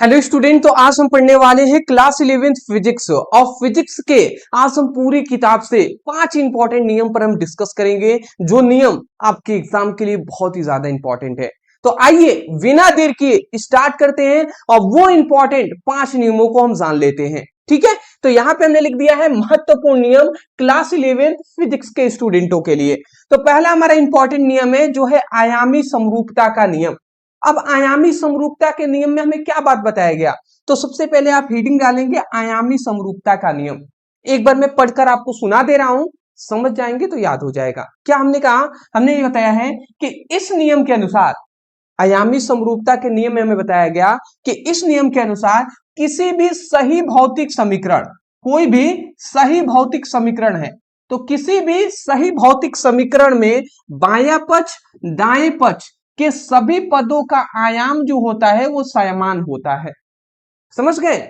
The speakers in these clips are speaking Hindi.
हेलो स्टूडेंट, तो आज हम पढ़ने वाले हैं क्लास 11th फिजिक्स और फिजिक्स के आज हम पूरी किताब से 5 इंपॉर्टेंट नियम पर हम डिस्कस करेंगे, जो नियम आपके एग्जाम के लिए बहुत ही ज्यादा इंपॉर्टेंट है। तो आइए बिना देर किए स्टार्ट करते हैं और वो इंपॉर्टेंट 5 नियमों को हम जान लेते हैं। ठीक है, तो यहाँ पे हमने लिख दिया है महत्वपूर्ण नियम क्लास 11th फिजिक्स के स्टूडेंटों के लिए। तो पहला हमारा इंपॉर्टेंट नियम है जो है आयामी समरूपता का नियम। अब आयामी समरूपता के नियम में हमें क्या बात बताया गया, तो सबसे पहले आप रीडिंग डालेंगे आयामी समरूपता का नियम। एक बार मैं पढ़कर आपको सुना दे रहा हूं, समझ जाएंगे तो याद हो जाएगा। क्या हमने कहा, हमने ये बताया है कि इस नियम के अनुसार, आयामी समरूपता के नियम में हमें बताया गया कि इस नियम के अनुसार किसी भी सही भौतिक समीकरण, कोई भी सही भौतिक समीकरण है, तो किसी भी सही भौतिक समीकरण में बायां पक्ष दाएं पक्ष के सभी पदों का आयाम जो होता है वो समान होता है। समझ गए?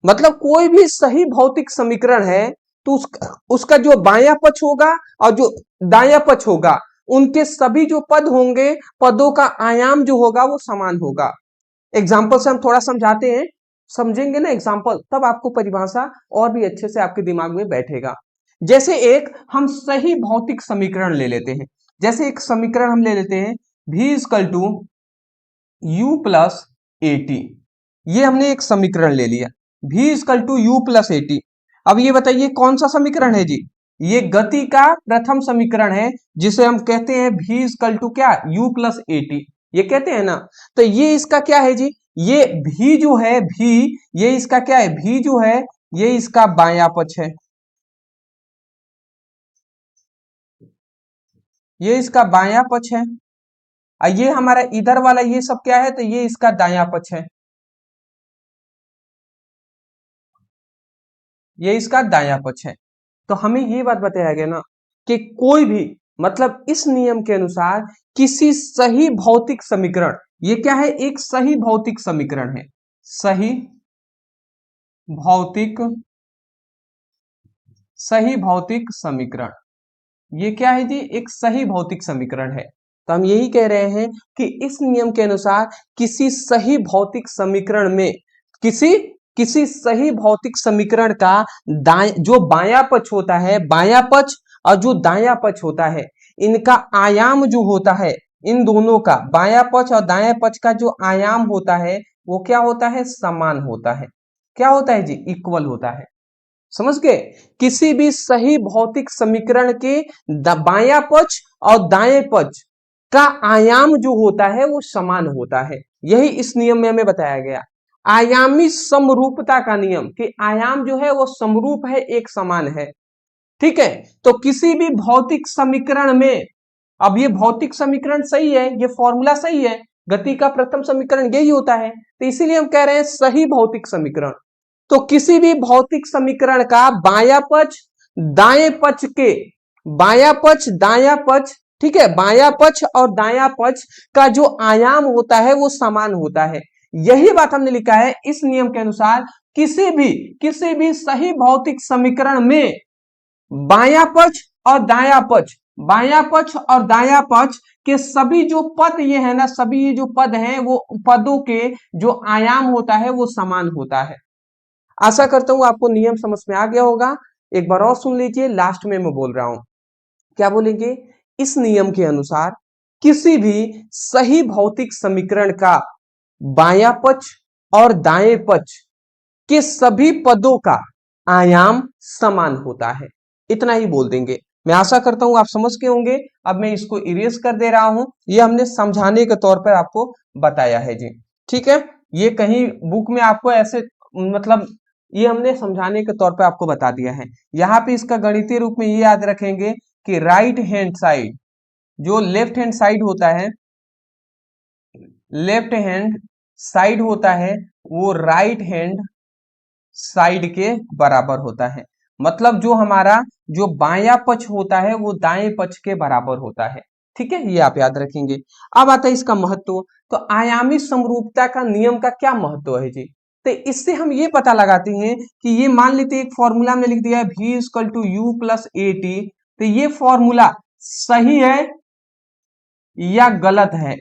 मतलब कोई भी सही भौतिक समीकरण है तो उसका जो बायां पक्ष होगा और जो दायां पक्ष होगा, उनके सभी जो पद होंगे, पदों का आयाम जो होगा वो समान होगा। एग्जाम्पल से हम थोड़ा समझाते हैं, समझेंगे ना एग्जाम्पल, तब आपको परिभाषा और भी अच्छे से आपके दिमाग में बैठेगा। जैसे एक हम सही भौतिक समीकरण ले लेते हैं, जैसे एक समीकरण हम ले लेते हैं v equal to u plus a t. ये हमने एक समीकरण ले लिया, v equal to u plus a t. अब ये बताइए कौन सा समीकरण है जी? ये गति का प्रथम समीकरण है, जिसे हम कहते हैं v इक्वल टू क्या, u प्लस ए टी, ये कहते हैं ना। तो ये इसका क्या है जी, ये v जो है, v ये इसका क्या है, v जो है ये इसका बायां पक्ष है, ये इसका बायां पक्ष है। ये हमारा इधर वाला ये सब क्या है, तो ये इसका दायां पक्ष है, ये इसका दायां पक्ष है। तो हमें ये बात बताया गया ना कि कोई भी, मतलब इस नियम के अनुसार किसी सही भौतिक समीकरण, ये क्या है, एक सही भौतिक समीकरण है, सही भौतिक, सही भौतिक समीकरण, ये क्या है जी, एक सही भौतिक समीकरण है। तो हम यही कह रहे हैं कि इस नियम के अनुसार किसी सही भौतिक समीकरण में, किसी किसी सही भौतिक समीकरण का जो बायां पक्ष होता है, बायां पक्ष और जो दायां पक्ष होता है, इनका आयाम जो होता है, इन दोनों का बायां पक्ष और दायां पक्ष का जो आयाम होता है वो क्या होता है, समान होता है। क्या होता है जी, इक्वल होता है। समझ गए? किसी भी सही भौतिक समीकरण के बायां पक्ष और दाएं पक्ष का आयाम जो होता है वो समान होता है। यही इस नियम में हमें बताया गया, आयामी समरूपता का नियम, कि आयाम जो है वो समरूप है, एक समान है। ठीक है, तो किसी भी भौतिक समीकरण में, अब ये भौतिक समीकरण सही है, ये फॉर्मूला सही है, गति का प्रथम समीकरण यही होता है, तो इसीलिए हम कह रहे हैं सही भौतिक समीकरण। तो किसी भी भौतिक समीकरण का बायां पक्ष दाएं पक्ष के, बायां पक्ष दायां पक्ष, ठीक है, बायां पक्ष और दायां पक्ष का जो आयाम होता है वो समान होता है। यही बात हमने लिखा है इस नियम के अनुसार किसी भी सही भौतिक समीकरण में बायां पक्ष और दायां पक्ष, बायां पक्ष और दायां पक्ष के सभी जो पद ये है ना, सभी ये जो पद हैं वो पदों के जो आयाम होता है वो समान होता है। आशा करता हूं आपको नियम समझ में आ गया होगा। एक बार और सुन लीजिए, लास्ट में मैं बोल रहा हूं, क्या बोलेंगे, इस नियम के अनुसार किसी भी सही भौतिक समीकरण का बायां पक्ष और दाएं पक्ष के सभी पदों का आयाम समान होता है। इतना ही बोल देंगे। मैं आशा करता हूं आप समझ के होंगे। अब मैं इसको इरेज कर दे रहा हूं, ये हमने समझाने के तौर पर आपको बताया है जी। ठीक है, ये कहीं बुक में आपको ऐसे, मतलब ये हमने समझाने के तौर पे आपको बता दिया है। यहाँ पे इसका गणितीय रूप में ये याद रखेंगे कि राइट हैंड साइड, जो लेफ्ट हैंड साइड होता है, लेफ्ट हैंड साइड होता है वो राइट हैंड साइड के बराबर होता है। मतलब जो हमारा जो बायां पक्ष होता है वो दाएं पक्ष के बराबर होता है। ठीक है, ये आप याद रखेंगे। अब आता है इसका महत्व। तो आयामी समरूपता का नियम का क्या महत्व है जी? तो इससे हम ये पता लगाते हैं कि ये मान लेते हैं एक फॉर्मूला में लिख दिया है v equal to u plus a t, तो ये फॉर्मूला सही है या गलत है?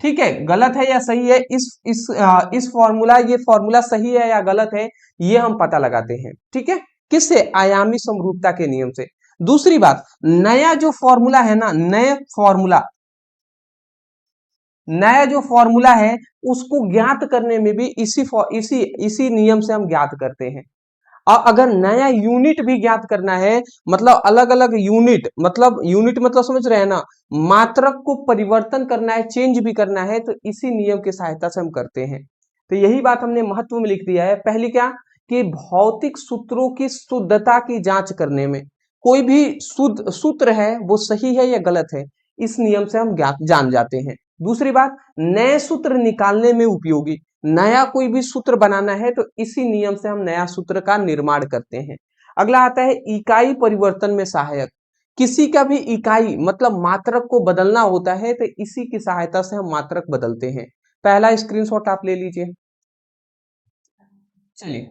ठीक है, गलत है या सही है, इस फॉर्मूला, ये फॉर्मूला सही है या गलत है, ये हम पता लगाते हैं। ठीक है, किससे? आयामी समरूपता के नियम से। दूसरी बात, नया जो फॉर्मूला है ना, नया जो फॉर्मूला है उसको ज्ञात करने में भी इसी नियम से हम ज्ञात करते हैं। और अगर नया यूनिट भी ज्ञात करना है, मतलब अलग अलग यूनिट, मतलब समझ रहे हैं ना, मात्रक को परिवर्तन करना है, चेंज भी करना है, तो इसी नियम की सहायता से हम करते हैं। तो यही बात हमने महत्व में लिख दिया है। पहली क्या, कि भौतिक सूत्रों की शुद्धता की जांच करने में, कोई भी शुद्ध सूत्र है वो सही है या गलत है, इस नियम से हम जान जाते हैं। दूसरी बात, नए सूत्र निकालने में उपयोगी, नया कोई भी सूत्र बनाना है तो इसी नियम से हम नया सूत्र का निर्माण करते हैं। अगला आता है इकाई परिवर्तन में सहायक, किसी का भी इकाई मतलब मात्रक को बदलना होता है तो इसी की सहायता से हम मात्रक बदलते हैं। पहला स्क्रीनशॉट आप ले लीजिए। चलिए,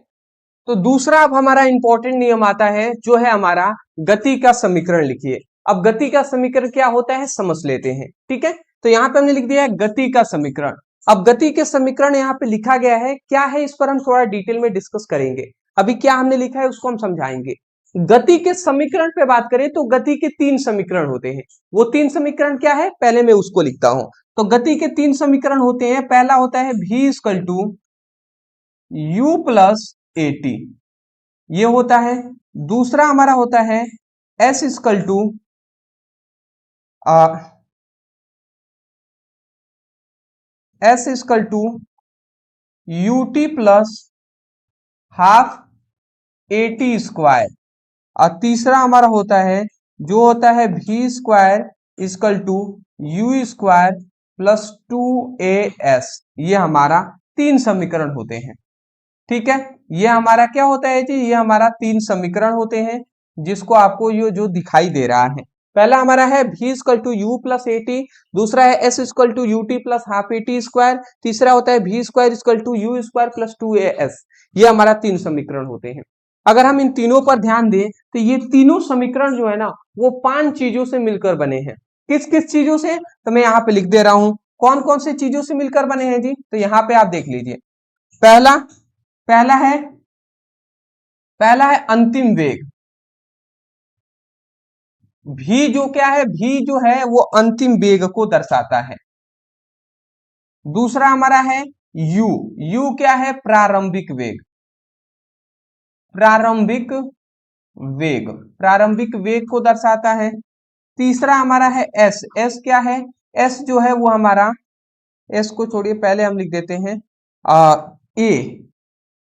तो दूसरा अब हमारा इंपॉर्टेंट नियम आता है, जो है हमारा गति का समीकरण लिखिए। अब गति का समीकरण क्या होता है समझ लेते हैं। ठीक है, तो यहाँ पे हमने लिख दिया है गति का समीकरण। अब गति के समीकरण यहाँ पे लिखा गया है, क्या है इस पर हम थोड़ा डिटेल में डिस्कस करेंगे। अभी क्या हमने लिखा है उसको हम समझाएंगे। गति के समीकरण पे बात करें तो गति के 3 समीकरण होते हैं। वो 3 समीकरण क्या है, पहले मैं उसको लिखता हूं। तो गति के 3 समीकरण होते हैं। पहला होता है v equal to u plus a t, ये होता है। दूसरा हमारा होता है s equal to s equal to u t plus half a t square. और तीसरा हमारा होता है, जो होता है v square equal to u square plus 2as। ये हमारा 3 समीकरण होते हैं। ठीक है, ये हमारा क्या होता है जी, ये हमारा 3 समीकरण होते हैं, जिसको आपको ये जो दिखाई दे रहा है। पहला हमारा है v equal to u plus a t, दूसरा है s equal to u t plus half a t square, तीसरा होता है v square equal to u square plus 2as। ये हमारा 3 समीकरण होते हैं। अगर हम इन तीनों पर ध्यान दें तो ये तीनों समीकरण जो है ना, वो 5 चीजों से मिलकर बने हैं। किस किस चीजों से, तो मैं यहाँ पे लिख दे रहा हूं कौन कौन से चीजों से मिलकर बने हैं जी। तो यहाँ पे आप देख लीजिए, पहला पहला है पहला है अंतिम वेग, भी जो क्या है, भी जो है वो अंतिम वेग को दर्शाता है। दूसरा हमारा है यू, यू क्या है, प्रारंभिक वेग, प्रारंभिक प्रारंभिक वेग को दर्शाता है। तीसरा हमारा है एस, एस क्या है, एस जो है वो हमारा, एस को छोड़िए पहले हम लिख देते हैं ए,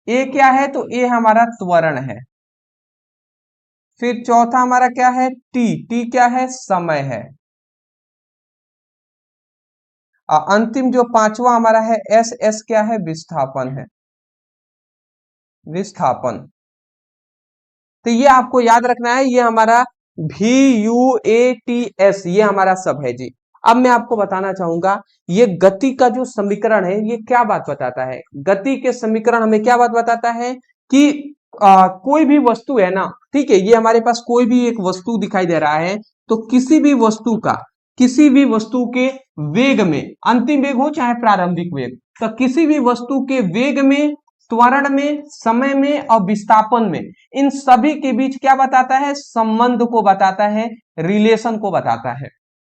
ए क्या है, तो ए हमारा त्वरण है। फिर चौथा हमारा क्या है, टी, टी क्या है, समय है। अंतिम जो पांचवा हमारा है एस, एस क्या है, विस्थापन है, विस्थापन। तो ये आपको याद रखना है, ये हमारा v u a t s, ये हमारा सब है जी। अब मैं आपको बताना चाहूंगा, ये गति का जो समीकरण है ये क्या बात बताता है। गति के समीकरण हमें क्या बात बताता है कि कोई भी वस्तु है ना, ठीक है, ये हमारे पास कोई भी एक वस्तु दिखाई दे रहा है, तो किसी भी वस्तु का, किसी भी वस्तु के वेग में, अंतिम वेग हो चाहे प्रारंभिक वेग, तो किसी भी वस्तु के वेग में, त्वरण में, समय में और विस्थापन में, इन सभी के बीच क्या बताता है, संबंध को बताता है, रिलेशन को बताता है।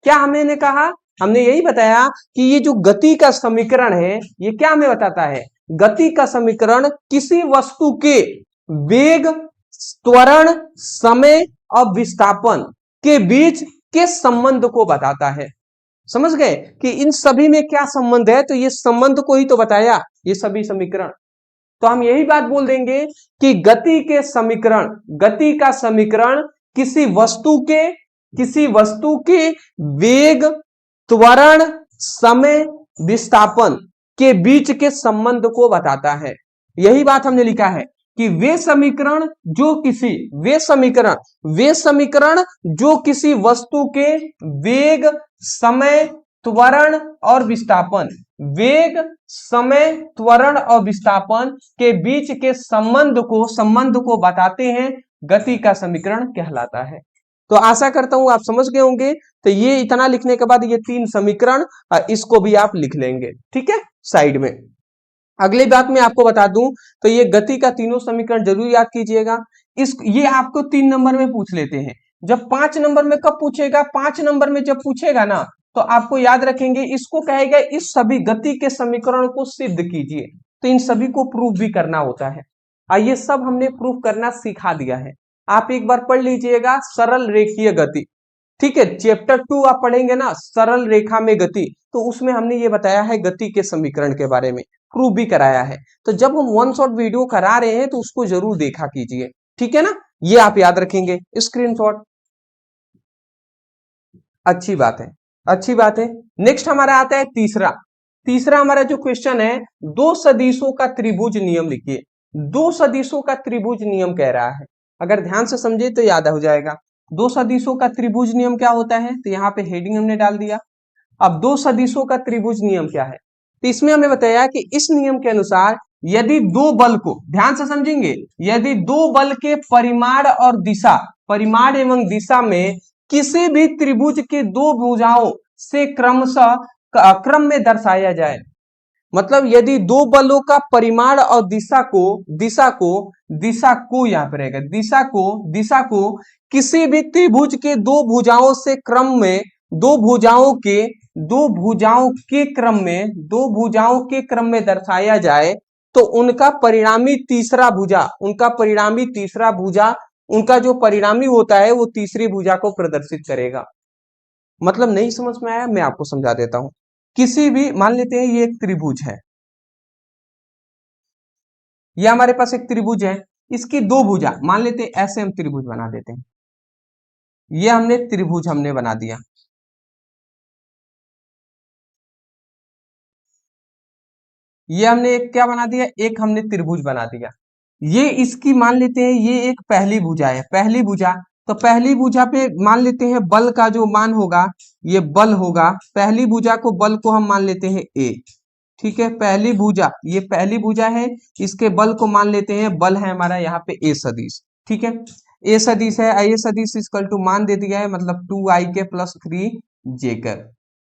क्या हमने कहा, हमने यही बताया कि ये जो गति का समीकरण है ये क्या हमें बताता है, गति का समीकरण किसी वस्तु के वेग, त्वरण, समय और विस्थापन के बीच के संबंध को बताता है। समझ गए कि इन सभी में क्या संबंध है, तो ये संबंध को ही तो बताया ये सभी समीकरण। तो हम यही बात बोल देंगे कि गति के समीकरण, गति का समीकरण किसी वस्तु के वेग, त्वरण, समय, विस्थापन के बीच के संबंध को बताता है। यही बात हमने लिखा है कि वे समीकरण जो किसी वस्तु के वेग, समय, त्वरण और विस्थापन, वेग, समय, त्वरण और विस्थापन के बीच के संबंध को बताते हैं, गति का समीकरण कहलाता है। तो आशा करता हूं आप समझ गए होंगे। तो ये इतना लिखने के बाद ये 3 समीकरण इसको भी आप लिख लेंगे, ठीक है, साइड में। अगली बात मैं आपको बता दूं, तो ये गति का तीनों समीकरण जरूर याद कीजिएगा। ये आपको 3 नंबर में पूछ लेते हैं। जब 5 नंबर में कब पूछेगा, 5 नंबर में जब पूछेगा ना, तो आपको याद रखेंगे, इसको कहेगा इस सभी गति के समीकरण को सिद्ध कीजिए। तो इन सभी को प्रूफ भी करना होता है। ये सब हमने प्रूफ करना सिखा दिया है। आप एक बार पढ़ लीजिएगा, सरल रेखीय गति, ठीक है। चैप्टर 2 आप पढ़ेंगे ना, सरल रेखा में गति, तो उसमें हमने ये बताया है गति के समीकरण के बारे में, प्रूफ भी कराया है। तो जब हम वन शॉट वीडियो करा रहे हैं तो उसको जरूर देखा कीजिए, ठीक है ना। ये आप याद रखेंगे, स्क्रीनशॉट। अच्छी बात है, अच्छी बात है। नेक्स्ट हमारा आता है तीसरा। तीसरा हमारा जो क्वेश्चन है, दो सदिशों का त्रिभुज नियम लिखिए। दो सदिशों का त्रिभुज नियम कह रहा है, अगर ध्यान से समझे तो याद हो जाएगा। दो सदिशों का त्रिभुज नियम क्या होता है, तो यहाँ पे हेडिंग हमने डाल दिया। अब दो सदिशों का त्रिभुज नियम क्या है, तो इसमें हमें बताया कि इस नियम के अनुसार यदि दो बल को, ध्यान से समझेंगे, यदि दो बल के परिमाण और दिशा, परिमाण एवं दिशा में किसी भी त्रिभुज के दो भुजाओं से क्रमशः क्रम में दर्शाया जाए, मतलब यदि दो बलों का परिमाण और दिशा को यहाँ पर रहेगा, दिशा को किसी भी त्रिभुज के दो भुजाओं से क्रम में, दो भुजाओं के क्रम में दर्शाया जाए, तो उनका परिणामी तीसरा भुजा उनका जो परिणामी होता है वो तीसरी भुजा को प्रदर्शित करेगा। मतलब नहीं समझ में आया, मैं आपको समझा देता हूं। किसी भी, मान लेते हैं ये एक त्रिभुज है, ये हमारे पास एक त्रिभुज है, इसकी दो भुजा, मान लेते हैं ऐसे हम त्रिभुज बना देते हैं। ये हमने त्रिभुज हमने बना दिया, ये हमने एक क्या बना दिया, एक हमने त्रिभुज बना दिया। ये इसकी मान लेते हैं ये एक पहली भुजा है, पहली भुजा। तो पहली भुजा पे मान लेते हैं बल का जो मान होगा, ये बल होगा, पहली भुजा को, बल को हम मान लेते हैं ए, ठीक है। पहली भुजा, ये पहली भुजा है, इसके बल को मान लेते हैं, बल है हमारा यहाँ पे ए सदिश, ठीक है। ए सदिश है, ए सदिश इक्वल टू मान दे दिया है, मतलब 2i के प्लस 3j कर।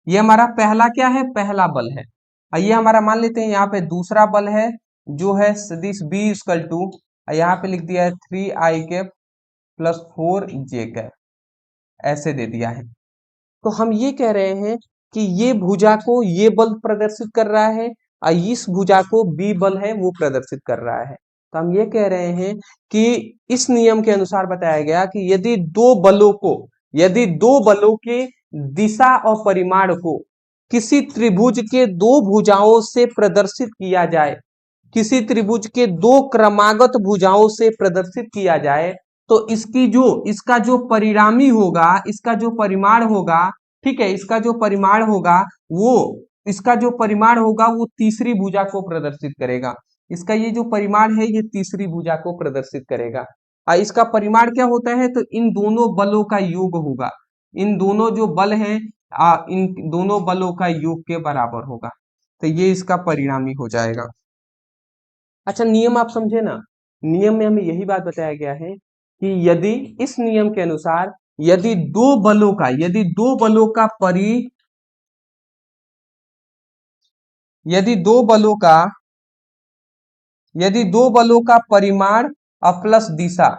ये हमारा पहला क्या है, पहला बल है। ये हमारा मान लेते हैं यहाँ पे दूसरा बल है, जो है सदिश b इक्वल टू, यहाँ पे लिख दिया है 3i के प्लस 4j का, ऐसे दे दिया है। तो हम ये कह रहे हैं कि ये भुजा को ये बल प्रदर्शित कर रहा है, और इस भुजा को बी बल है वो प्रदर्शित कर रहा है। तो हम ये कह रहे हैं कि इस नियम के अनुसार बताया गया कि यदि दो बलों के दिशा और परिमाण को किसी त्रिभुज के दो भुजाओं से प्रदर्शित किया जाए, किसी त्रिभुज के दो क्रमागत भुजाओं से प्रदर्शित किया जाए, तो इसका जो परिणामी होगा, इसका जो परिमाण होगा, ठीक है, इसका जो परिमाण होगा वो तीसरी भुजा को प्रदर्शित करेगा। इसका ये जो परिमाण है ये तीसरी भुजा को प्रदर्शित करेगा। और इसका परिमाण क्या होता है, तो इन दोनों बलों का योग होगा, इन दोनों जो बल हैं इन दोनों बलों का योग के बराबर होगा। तो ये इसका परिणामी हो जाएगा। अच्छा, नियम आप समझे ना, नियम में हमें यही बात बताया गया है कि यदि इस नियम के अनुसार यदि दो बलों का परिमाण और प्लस दिशा,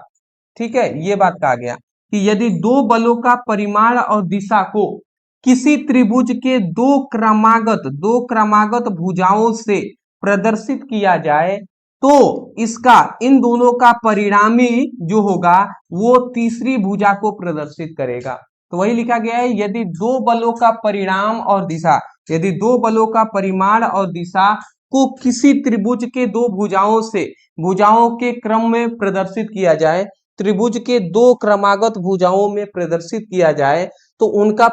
ठीक है, ये बात कहा गया कि यदि दो बलों का परिमाण और दिशा को किसी त्रिभुज के दो क्रमागत भुजाओं से प्रदर्शित किया जाए, तो इसका, इन दोनों का परिणामी जो होगा वो तीसरी भुजा को प्रदर्शित करेगा। तो वही लिखा गया है, यदि दो बलों का परिमाण और दिशा को किसी त्रिभुज के दो भुजाओं के क्रम में प्रदर्शित किया जाए, त्रिभुज के दो क्रमागत भुजाओं में प्रदर्शित किया जाए, तो उनका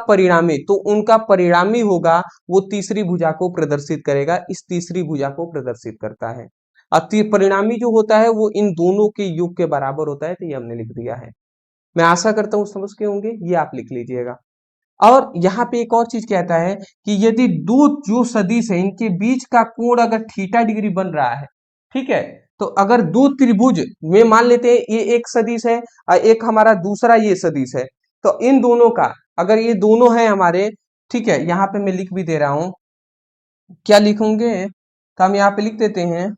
परिणामी होगा वो तीसरी भुजा को प्रदर्शित करेगा, इस तीसरी भुजा को प्रदर्शित करता है। अति परिणामी जो होता है वो इन दोनों के योग के बराबर होता है। तो ये हमने लिख दिया है, मैं आशा करता हूं समझ के होंगे, ये आप लिख लीजिएगा। और यहाँ पे एक और चीज कहता है कि यदि दो जो सदिश है इनके बीच का कोण अगर थीटा डिग्री बन रहा है, ठीक है, तो अगर दो त्रिभुज में मान लेते हैं ये एक सदिश है और एक हमारा दूसरा ये सदिश है, तो इन दोनों का, अगर ये दोनों है हमारे, ठीक है, यहाँ पे मैं लिख भी दे रहा हूं, क्या लिखोगे, तो हम यहाँ पे लिख देते हैं,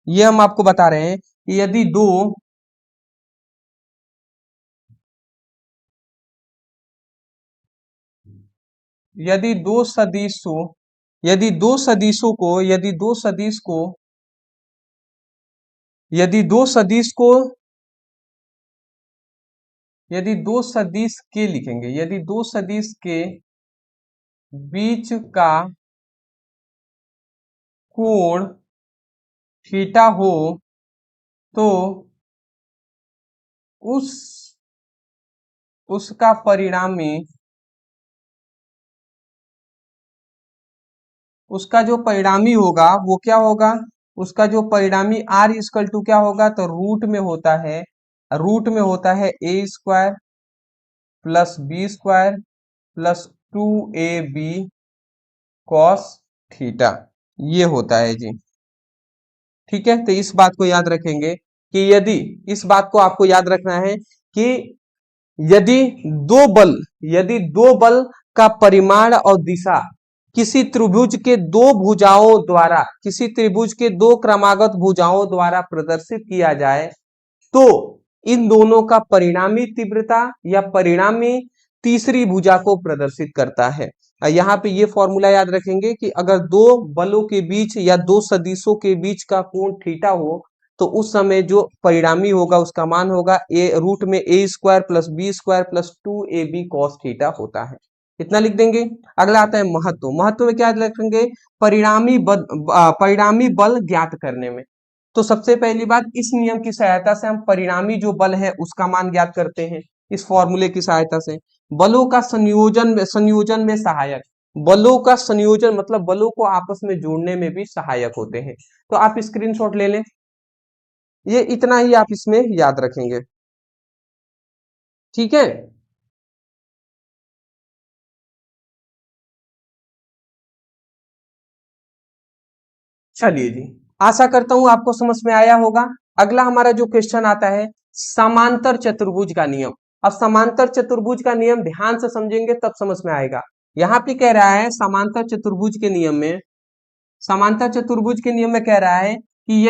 ये हम आपको बता रहे हैं कि यदि दो सदिशों यदि दो सदिशों को यदि दो सदिश को यदि दो सदिश को यदि दो सदिश के लिखेंगे, यदि दो सदिश के बीच का कोण थीटा हो, तो उस उसका परिणामी उसका जो परिणामी होगा वो क्या होगा, उसका जो परिणामी आर इक्वल टू क्या होगा, तो रूट में होता है A square plus B square plus 2ab cos theta, ये होता है जी। ठीक है, तो इस बात को याद रखेंगे कि इस बात को आपको याद रखना है कि यदि दो बल का परिमाण और दिशा किसी त्रिभुज के दो क्रमागत भुजाओं द्वारा प्रदर्शित किया जाए, तो इन दोनों का परिणामी तीव्रता या परिणामी तीसरी भुजा को प्रदर्शित करता है। यहाँ पे ये फॉर्मूला याद रखेंगे कि अगर दो बलों के बीच या दो सदिशों के बीच का कोण थीटा हो, तो उस समय जो परिणामी होगा उसका मान होगा रूट में A square plus B square plus 2ab cos theta होता है। इतना लिख देंगे। अगला आता है महत्व में क्या रखेंगे, परिणामी बल ज्ञात करने में। तो सबसे पहली बात, इस नियम की सहायता से हम परिणामी जो बल है उसका मान ज्ञात करते हैं, इस फॉर्मूले की सहायता से। बलों का संयोजन में सहायक, बलों का संयोजन मतलब बलों को आपस में जोड़ने में भी सहायक होते हैं। तो आप स्क्रीनशॉट ले लें, ये इतना ही आप इसमें याद रखेंगे। ठीक है, चलिए जी, आशा करता हूं आपको समझ में आया होगा। अगला हमारा जो क्वेश्चन आता है, समांतर चतुर्भुज का नियम। अब समांतर चतुर्भुज का नियम ध्यान से समझेंगे तब समझ में आएगा। यहाँ पे कह रहा है समांतर चतुर्भुज के नियम में कह रहा है कि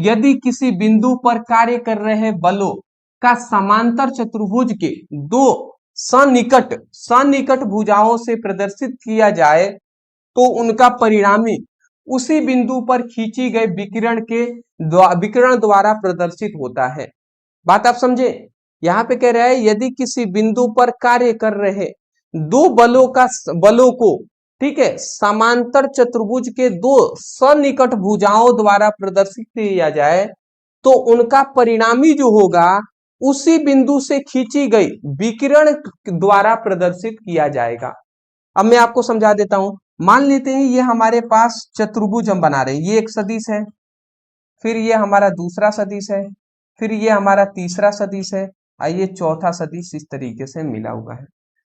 यदि किसी बिंदु पर कार्य कर रहे बलों का समांतर चतुर्भुज के दो सन्निकट भुजाओं से प्रदर्शित किया जाए, तो उनका परिणामी उसी बिंदु पर खींची गई विकिरण द्वारा प्रदर्शित होता है। बात आप समझे, यहाँ पे कह रहा है यदि किसी बिंदु पर कार्य कर रहे दो बलों को, ठीक है, समांतर चतुर्भुज के दो सन्निकट भुजाओं द्वारा प्रदर्शित किया जाए, तो उनका परिणामी जो होगा उसी बिंदु से खींची गई विकिरण द्वारा प्रदर्शित किया जाएगा। अब मैं आपको समझा देता हूं। मान लेते हैं ये हमारे पास चतुर्भुज हम बना रहे हैं, ये एक सदिश है, फिर ये हमारा दूसरा सदिश है, फिर ये हमारा तीसरा सदिश है, और ये चौथा सदिश इस तरीके से मिला हुआ है।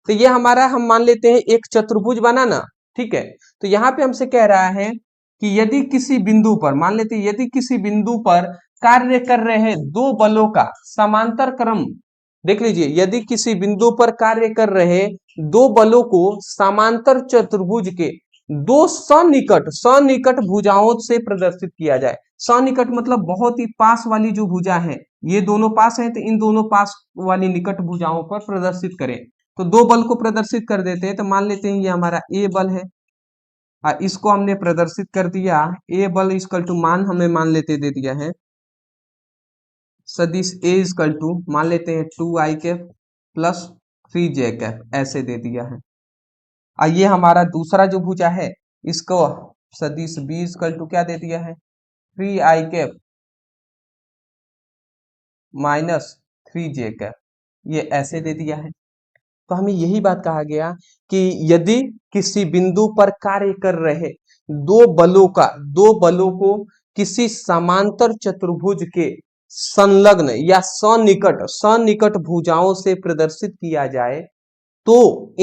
तो ये हमारा, हम मान लेते हैं एक चतुर्भुज बना ना, ठीक है। तो यहाँ पे हमसे कह रहा है कि यदि किसी बिंदु पर, मान लेते हैं यदि किसी बिंदु पर कार्य कर रहे दो बलों का समांतर क्रम, देख लीजिए, यदि किसी बिंदु पर कार्य कर रहे दो बलों को समांतर चतुर्भुज के दो सन्निकट भुजाओं से प्रदर्शित किया जाए। सन्निकट मतलब बहुत ही पास वाली जो भुजा है, ये दोनों पास है, तो इन दोनों पास वाली निकट भुजाओं पर प्रदर्शित करें। तो दो बल को प्रदर्शित कर देते हैं। तो मान लेते हैं ये हमारा ए बल है, इसको हमने प्रदर्शित कर दिया। ए बल इक्वल टू मान हमें मान लेते दे दिया है सदिश ए इक्वल टू, मान लेते हैं 2i cap plus 3j cap, ऐसे दे दिया है। ये हमारा दूसरा जो भुजा है, इसको सदिश बी इक्वल टू क्या दे दिया है, 3i cap minus 3j cap, ये ऐसे दे दिया है। तो हमें यही बात कहा गया कि यदि किसी बिंदु पर कार्य कर रहे दो बलों को किसी समांतर चतुर्भुज के संलग्न या सन्निकट भुजाओं से प्रदर्शित किया जाए, तो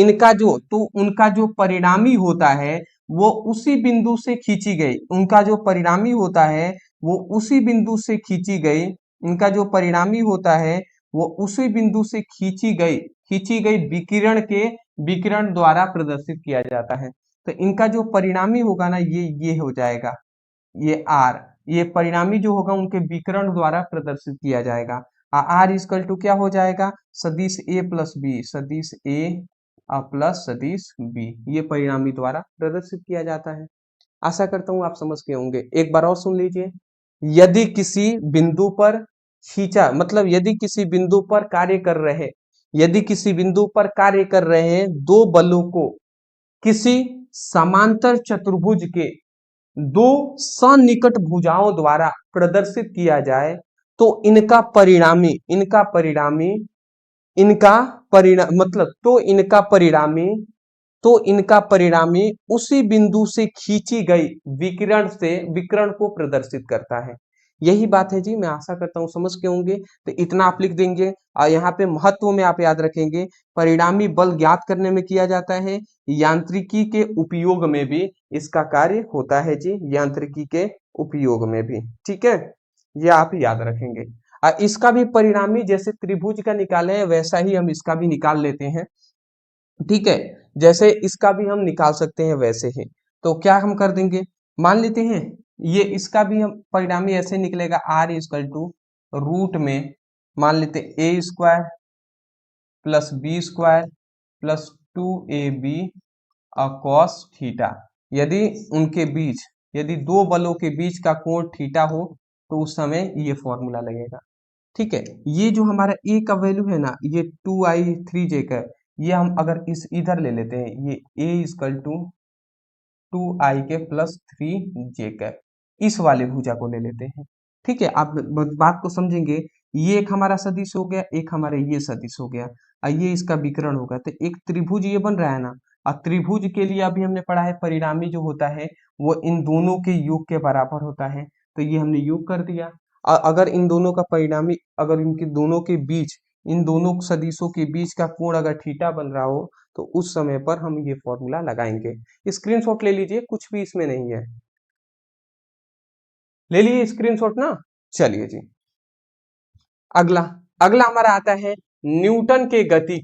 उनका जो परिणामी होता है वो उसी बिंदु से खींची गई उनका जो परिणामी होता है वो उसी बिंदु से खींची गई उनका जो परिणामी होता है वो उसी बिंदु से खींची गई खींची गई विकिरण द्वारा प्रदर्शित किया जाता है। तो इनका जो परिणामी होगा ना, ये हो जाएगा, ये आर, ये परिणामी जो होगा उनके विकिरण द्वारा प्रदर्शित किया जाएगा। आर इक्वल टू क्या हो जाएगा, सदिश ए प्लस बी, सदिश ए प्लस सदिश बी, ये परिणामी द्वारा प्रदर्शित किया जाता है। आशा करता हूं आप समझ गए होंगे। एक बार और सुन लीजिए, यदि किसी बिंदु पर खींचा, मतलब यदि किसी बिंदु पर कार्य कर रहे, यदि किसी बिंदु पर कार्य कर रहे दो बलों को किसी समांतर चतुर्भुज के दो सन्निकट भुजाओं द्वारा प्रदर्शित किया जाए, तो इनका परिणामी उसी बिंदु से खींची गई विकिरण को प्रदर्शित करता है। यही बात है जी, मैं आशा करता हूं समझ के होंगे। तो इतना आप लिख देंगे और यहाँ पे महत्व में आप याद रखेंगे, परिणामी बल ज्ञात करने में किया जाता है, यांत्रिकी के उपयोग में भी इसका कार्य होता है जी, यांत्रिकी के उपयोग में भी। ठीक है, ये आप याद रखेंगे। इसका भी परिणामी जैसे त्रिभुज का निकाले हैं वैसा ही हम इसका भी निकाल लेते हैं। ठीक है, जैसे इसका भी हम निकाल सकते हैं वैसे ही। तो क्या हम कर देंगे, मान लेते हैं ये इसका भी हम परिणामी ऐसे निकलेगा, आर इक्वल टू रूट में मान लेते A square plus B square plus 2ab cos theta. यदि उनके बीच, यदि दो बलों के बीच का कोण थीटा हो तो उस समय ये फॉर्मूला लगेगा। ठीक है, ये जो हमारा ए का वैल्यू है ना, ये 2i3j का, ये हम अगर इस इधर ले लेते हैं, ये a इक्वल टू 2i के प्लस 3j का, इस वाले भुजा को ले लेते हैं। ठीक है, आप बात को समझेंगे, ये एक हमारा सदिश हो गया, एक हमारे ये सदिश हो गया, और ये इसका विकर्ण होगा, तो एक त्रिभुज ये बन रहा है ना। और त्रिभुज के लिए अभी हमने पढ़ा है परिणामी जो होता है वो इन दोनों के योग के बराबर होता है, तो ये हमने योग कर दिया। अगर इन दोनों का परिणामी, अगर इनके दोनों के बीच, इन दोनों सदिशों के बीच का कोण अगर थीटा बन रहा हो तो उस समय पर हम ये फॉर्मूला लगाएंगे। स्क्रीनशॉट ले लीजिए, कुछ भी इसमें नहीं है, ले लीजिए स्क्रीनशॉट ना। चलिए जी, अगला अगला हमारा आता है न्यूटन के गति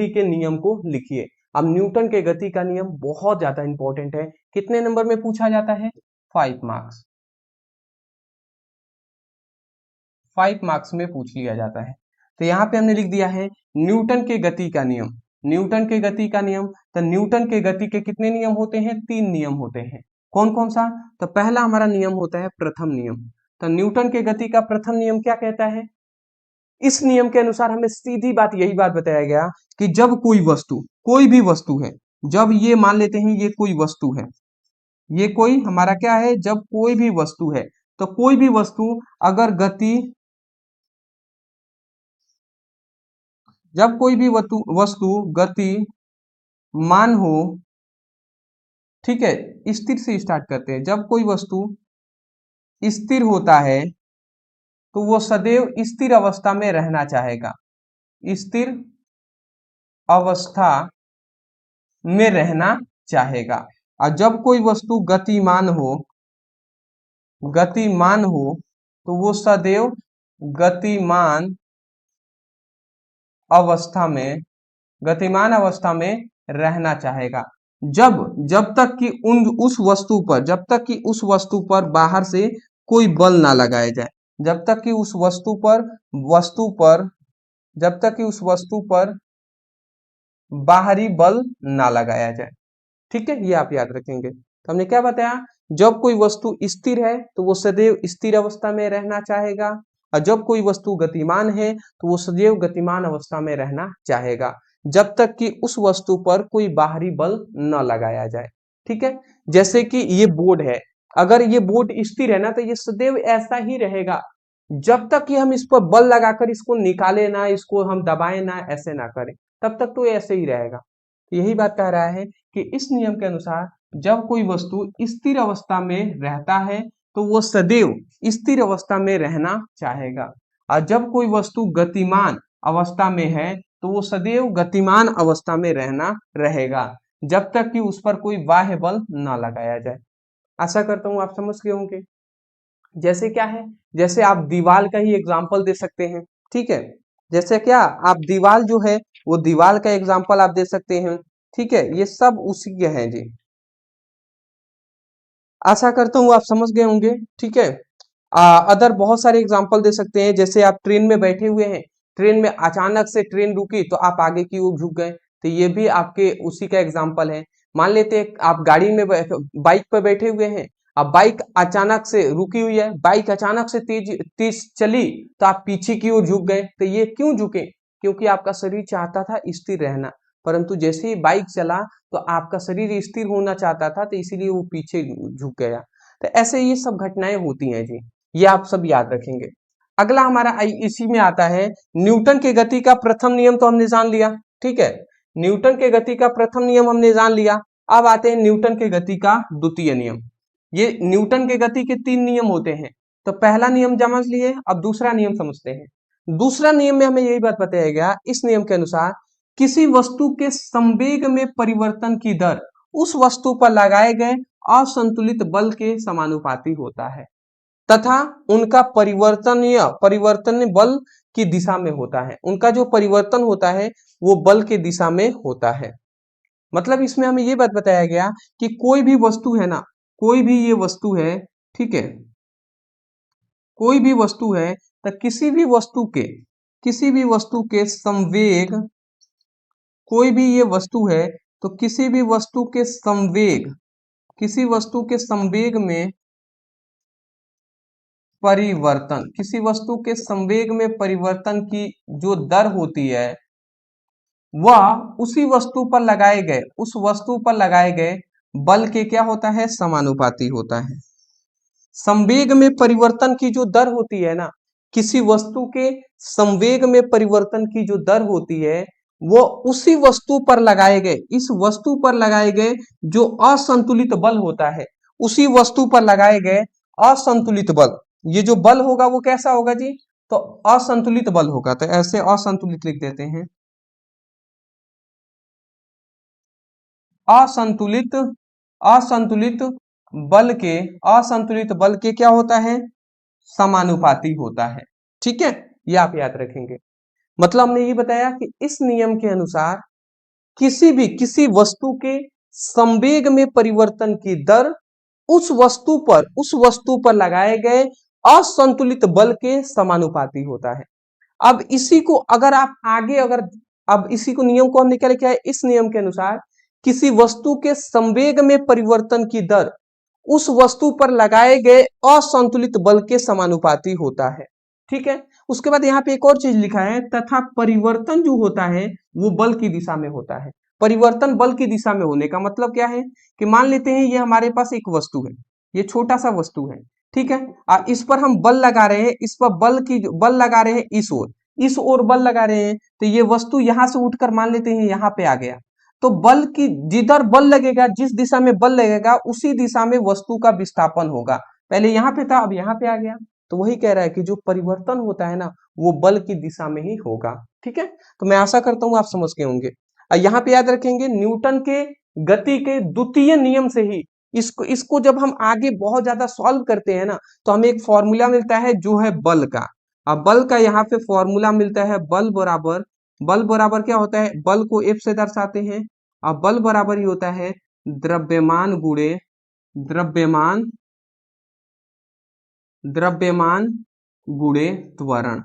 के नियम को लिखिए। अब न्यूटन के गति का नियम बहुत ज्यादा इंपॉर्टेंट है, कितने नंबर में पूछा जाता है, 5 मार्क्स, 5 मार्क्स में पूछ लिया जाता है। तो यहाँ पे हमने लिख दिया है न्यूटन के गति का नियम, न्यूटन के गति का नियम। तो न्यूटन के गति के कितने नियम होते हैं, 3 नियम होते हैं। कौन कौन सा, तो पहला हमारा नियम होता है प्रथम नियम। तो न्यूटन के गति का प्रथम नियम क्या कहता है, इस नियम के अनुसार हमें सीधी बात यही बात बताया गया कि जब कोई वस्तु, कोई भी वस्तु है, जब ये मान लेते हैं ये कोई वस्तु है, ये कोई हमारा क्या है, जब कोई भी वस्तु है, तो कोई भी वस्तु अगर गति, जब कोई भी वस्तु गतिमान हो, ठीक है, स्थिर से स्टार्ट करते हैं, जब कोई वस्तु स्थिर होता है तो वो सदैव स्थिर अवस्था में रहना चाहेगा, स्थिर अवस्था में रहना चाहेगा। और जब कोई वस्तु गतिमान हो तो वो सदैव गतिमान अवस्था में रहना चाहेगा, जब तक कि उस वस्तु पर बाहर से कोई बल ना लगाया जाए, जब तक कि उस वस्तु पर बाहरी बल ना लगाया जाए। ठीक है, ये आप याद रखेंगे। तो हमने क्या बताया, जब कोई वस्तु स्थिर है तो वो सदैव स्थिर अवस्था में रहना चाहेगा, और जब कोई वस्तु गतिमान है तो वो सदैव गतिमान अवस्था में रहना चाहेगा, जब तक कि उस वस्तु पर कोई बाहरी बल न लगाया जाए। ठीक है, जैसे कि ये बोर्ड है, अगर ये बोर्ड स्थिर है ना तो ये सदैव ऐसा ही रहेगा, जब तक कि हम इस पर बल लगाकर इसको निकाले ना, इसको हम दबाए ना, ऐसे ना करें, तब तक तो ऐसे ही रहेगा। यही बात कह रहा है कि इस नियम के अनुसार जब कोई वस्तु स्थिर अवस्था में रहता है तो वो सदैव स्थिर अवस्था में रहना चाहेगा, और जब कोई वस्तु गतिमान अवस्था में है तो वो सदैव गतिमान अवस्था में रहना रहेगा, जब तक कि उस पर कोई बाह्य बल ना लगाया जाए। आशा करता हूं आप समझ गए होंगे। जैसे क्या है, जैसे आप दीवार का ही एग्जाम्पल दे सकते हैं। ठीक है, जैसे क्या, आप दीवार जो है वो दीवार का एग्जाम्पल आप दे सकते हैं। ठीक है, ये सब उसी के हैं जी। आशा करता हूँ आप समझ गए होंगे। ठीक है, अदर बहुत सारे एग्जाम्पल दे सकते हैं, जैसे आप ट्रेन में बैठे हुए हैं, ट्रेन में अचानक से ट्रेन रुकी तो आप आगे की ओर झुक गए, तो ये भी आपके उसी का एग्जाम्पल है। मान लेते हैं आप गाड़ी में बाइक पर बैठे हुए हैं, अब बाइक अचानक से रुकी हुई है, बाइक अचानक से तेज तेज चली तो आप पीछे की ओर झुक गए, तो ये क्यों झुके? क्योंकि आपका शरीर चाहता था स्थिर रहना, परंतु जैसे ही बाइक चला तो आपका शरीर स्थिर होना चाहता था, तो इसीलिए वो पीछे झुक गया। तो ऐसे ये सब घटनाएं होती हैं जी, ये आप सब याद रखेंगे। अगला हमारा इसी में आता है, न्यूटन के गति का प्रथम नियम तो हमने जान लिया। ठीक है, न्यूटन के गति का प्रथम नियम हमने जान लिया। अब आते हैं न्यूटन के गति का द्वितीय नियम। ये न्यूटन के गति के 3 नियम होते हैं। तो पहला नियम समझ लिए, अब दूसरा नियम समझते हैं। दूसरा नियम में हमें यही बात बताया गया, इस नियम के अनुसार किसी वस्तु के संवेग में परिवर्तन की दर उस वस्तु पर लगाए गए असंतुलित बल के समानुपाती होता है तथा उनका परिवर्तन बल की दिशा में होता है। उनका जो परिवर्तन होता है वो बल के दिशा में होता है। मतलब इसमें हमें ये बात बताया गया कि कोई भी वस्तु है ना, कोई भी ये वस्तु है, ठीक है, कोई भी वस्तु है, तो किसी भी वस्तु के संवेग, कोई भी ये वस्तु है तो किसी भी वस्तु के संवेग, किसी वस्तु के संवेग में परिवर्तन, किसी वस्तु के संवेग में परिवर्तन की जो दर होती है वह उसी वस्तु पर लगाए गए, उस वस्तु पर लगाए गए बल के क्या होता है, समानुपाती होता है। संवेग में परिवर्तन की जो दर होती है ना, किसी वस्तु के संवेग में परिवर्तन की जो दर होती है वो उसी वस्तु पर लगाए गए, इस वस्तु पर लगाए गए जो असंतुलित बल होता है, उसी वस्तु पर लगाए गए असंतुलित बल, ये जो बल होगा वो कैसा होगा जी, तो असंतुलित बल होगा। तो ऐसे असंतुलित लिख देते हैं, असंतुलित, असंतुलित असंतुलित बल के क्या होता है, समानुपाती होता है। ठीक है, ये आप याद रखेंगे। मतलब हमने ये बताया कि इस नियम के अनुसार किसी वस्तु के संवेग में परिवर्तन की दर उस वस्तु पर लगाए गए असंतुलित बल के समानुपाती होता है। अब इसी को अगर आप आगे अगर अब इसी को नियम को हमने क्या लिखा है, इस नियम के अनुसार किसी वस्तु के संवेग में परिवर्तन की दर उस वस्तु पर लगाए गए असंतुलित बल के समानुपाती होता है। ठीक है, उसके बाद यहाँ पे एक और चीज लिखा है, तथा परिवर्तन जो होता है वो बल की दिशा में होता है। परिवर्तन बल की दिशा में होने का मतलब क्या है कि मान लेते हैं ये हमारे पास एक वस्तु है, ये छोटा सा वस्तु है, ठीक है, इस पर हम बल लगा रहे हैं, इस पर बल लगा रहे हैं, इस ओर बल लगा रहे हैं, तो ये वस्तु यहां से उठकर मान लेते हैं यहाँ पे आ गया, तो बल की जिधर बल लगेगा, जिस दिशा में बल लगेगा उसी दिशा में वस्तु का विस्थापन होगा। पहले यहाँ पे था, अब यहाँ पे आ गया, तो वही कह रहा है कि जो परिवर्तन होता है ना वो बल की दिशा में ही होगा। ठीक है, तो मैं आशा करता हूँ आप समझ गए होंगे। यहाँ पे याद रखेंगे न्यूटन के गति के द्वितीय नियम से ही इसको इसको जब हम आगे बहुत ज्यादा सॉल्व करते हैं ना, तो हमें एक फॉर्मूला मिलता है जो है बल का। अब बल का यहाँ पे फॉर्मूला मिलता है, बल बराबर क्या होता है, बल को F से दर्शाते हैं। अब बल बराबर ही होता है द्रव्यमान गुणे द्रव्यमान द्रव्यमान गुणे त्वरण।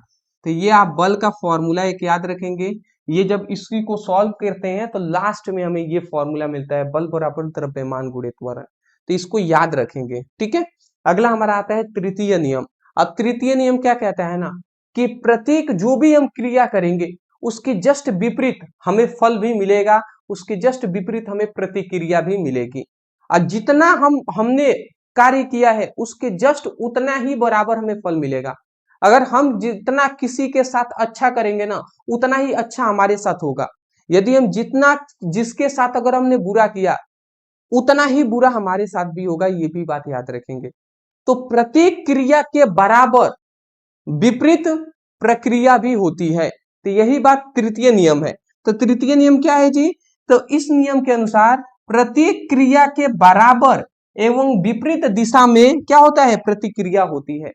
तो ये आप बल का फॉर्मूला एक याद रखेंगे। ये जब इसी को सॉल्व करते हैं तो लास्ट में हमें ये फॉर्मूला मिलता है, बल बराबर द्रव्यमान गुणे त्वरण। तो इसको याद रखेंगे। ठीक है, अगला हमारा आता है तृतीय नियम। अब तृतीय नियम क्या कहता है ना कि प्रत्येक जो भी हम क्रिया करेंगे उसके जस्ट विपरीत हमें फल भी मिलेगा, उसके जस्ट विपरीत हमें प्रतिक्रिया भी मिलेगी। और जितना हमने कार्य किया है उसके जस्ट उतना ही बराबर हमें फल मिलेगा। अगर हम जितना किसी के साथ अच्छा करेंगे ना उतना ही अच्छा हमारे साथ होगा। यदि हम जितना जिसके साथ अगर हमने बुरा किया उतना ही बुरा हमारे साथ भी होगा, ये भी बात याद रखेंगे। तो प्रत्येक क्रिया के बराबर विपरीत प्रक्रिया भी होती है। तो यही बात तृतीय नियम है। तो तृतीय नियम क्या है जी, तो इस नियम के अनुसार प्रत्येक क्रिया के बराबर एवं विपरीत दिशा में क्या होता है, प्रतिक्रिया होती है।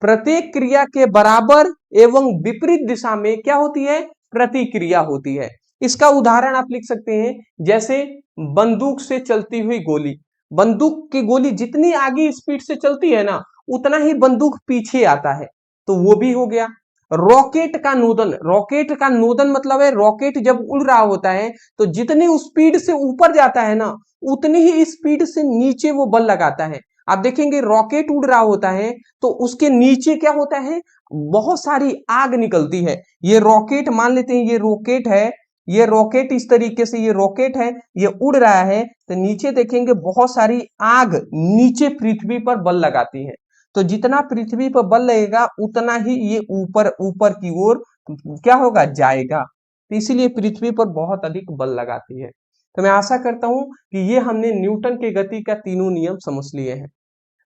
प्रत्येक क्रिया के बराबर एवं विपरीत दिशा में क्या होती है, प्रतिक्रिया होती है। इसका उदाहरण आप लिख सकते हैं, जैसे बंदूक से चलती हुई गोली। बंदूक की गोली जितनी आगे स्पीड से चलती है ना, उतना ही बंदूक पीछे आता है, तो वो भी हो गया। रॉकेट का नोदन, रॉकेट का नोदन मतलब है रॉकेट जब उड़ रहा होता है तो जितनी स्पीड से ऊपर जाता है ना, उतनी ही स्पीड से नीचे वो बल लगाता है। आप देखेंगे रॉकेट उड़ रहा होता है तो उसके नीचे क्या होता है, बहुत सारी आग निकलती है। ये रॉकेट मान लेते हैं, ये रॉकेट है, ये रॉकेट इस तरीके से, ये रॉकेट है, ये उड़ रहा है, तो नीचे देखेंगे बहुत सारी आग नीचे पृथ्वी पर बल लगाती है। तो जितना पृथ्वी पर बल लगेगा उतना ही ये ऊपर ऊपर की ओर क्या होगा, जाएगा। तो इसीलिए पृथ्वी पर बहुत अधिक बल लगाती है। तो मैं आशा करता हूं कि ये हमने न्यूटन के गति का तीनों नियम समझ लिए हैं।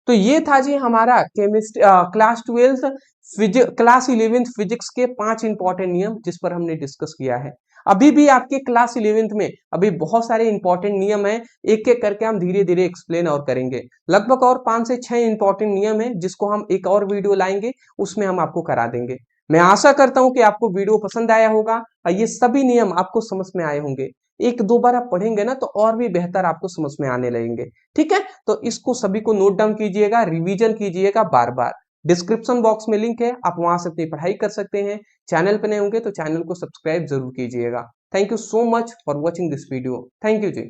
तो ये था जी हमारा केमिस्ट्री क्लास 12 क्लास 11 फिजिक्स के 5 इंपॉर्टेंट नियम, जिस पर हमने डिस्कस किया है। अभी भी आपके क्लास 11 में अभी बहुत सारे इंपॉर्टेंट नियम हैं, एक एक करके हम धीरे धीरे एक्सप्लेन और करेंगे। लगभग और 5 से 6 इंपॉर्टेंट नियम है, जिसको हम एक और वीडियो लाएंगे, उसमें हम आपको करा देंगे। मैं आशा करता हूं कि आपको वीडियो पसंद आया होगा और ये सभी नियम आपको समझ में आए होंगे। एक दो बार आप पढ़ेंगे ना तो और भी बेहतर आपको समझ में आने लगेंगे। ठीक है, तो इसको सभी को नोट डाउन कीजिएगा, रिवीजन कीजिएगा बार बार। डिस्क्रिप्शन बॉक्स में लिंक है, आप वहां से अपनी पढ़ाई कर सकते हैं। चैनल पर नए होंगे तो चैनल को सब्सक्राइब जरूर कीजिएगा। Thank you so much for watching this video. Thank you ji.